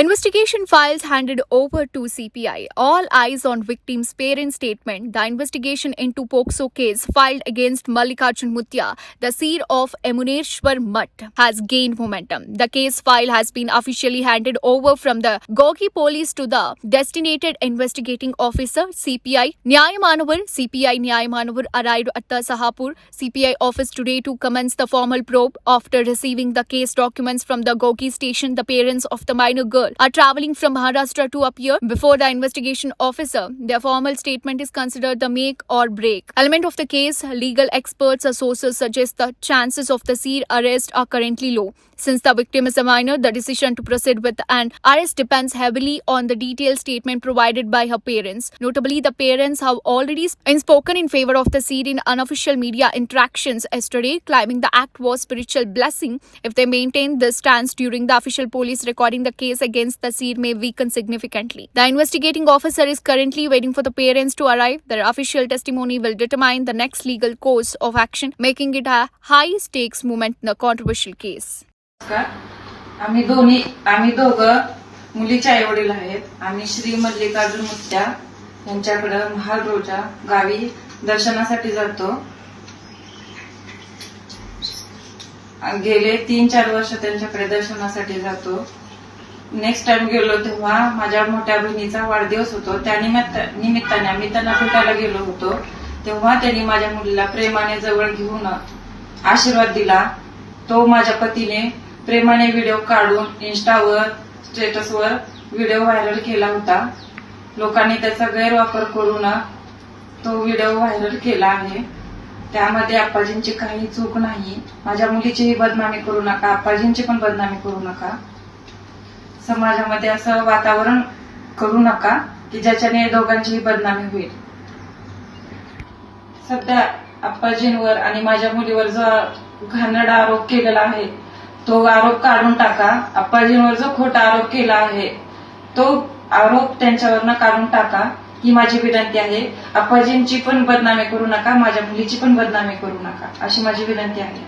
Investigation files handed over to CPI. All eyes on victim's parents' statement. The investigation into POCSO case filed against Mallikarjun Mutya, the seer of Emuneshwar Mutt, has gained momentum. The case file has been officially handed over from the Goki police to the designated investigating officer CPI Nyayamanavar arrived at the Sahapur CPI office today to commence the formal probe. After receiving the case documents from the Goki station, the parents of the minor girl are travelling from Maharashtra to appear before the investigation officer. Their formal statement is considered the make or break element of the case. Legal experts or sources suggest the chances of the seer arrest are currently low. Since the victim is a minor, the decision to proceed with an arrest depends heavily on the detailed statement provided by her parents. Notably, the parents have already spoken in favor of the seer in unofficial media interactions yesterday, claiming the act was spiritual blessing. If they maintain this stance during the official police recording, the case against the seer may weaken significantly. The investigating officer is currently waiting for the parents to arrive. Their official testimony will determine the next legal course of action, making it a high-stakes moment in a controversial case. आम्ही दोघं मुलीचे आई वडील आहेत. आम्ही श्री मल्लिकार्जुन मुत्या यांच्याकडे महाल रोजा गावी दर्शनासाठी जातो. गेले 3-4 वर्ष त्यांच्याकडे दर्शनासाठी जातो. नेक्स्ट टाइम गेलो तेव्हा माझ्या मोठ्या बहिणीचा वाढदिवस होतो. त्या निमित्ताने आम्ही त्यांना भेटायला गेलो होतो. तेव्हा त्यांनी माझ्या मुलीला प्रेमाने जवळ घेऊन आशीर्वाद दिला. तो माझ्या पतीने प्रेमाने व्हिडिओ काढून इंस्टावर स्टेटसवर व्हिडिओ व्हायरल केला होता. लोकांनी त्याचा गैरवापर करून तो व्हिडिओ व्हायरल केला आहे. त्यामध्ये आप्पाजींची काही चूक नाही. माझ्या मुलीचीही बदनामी करू नका, आप्पाजींची पण बदनामी करू नका. समाजामध्ये असं वातावरण करू नका की ज्याच्याने दोघांचीही बदनामी होईल. सध्या आप्पाजींवर आणि माझ्या मुलीवर जो घाणेरडा आरोप केलेला आहे तो आरोप काढून टाका. आप्पाजींवर जो खोटा आरोप केला आहे तो आरोप त्यांच्यावरनं काढून टाका ही माझी विनंती आहे. आप्पाजींची पण बदनामी करू नका, माझ्या मुलीची पण बदनामी करू नका अशी माझी विनंती आहे.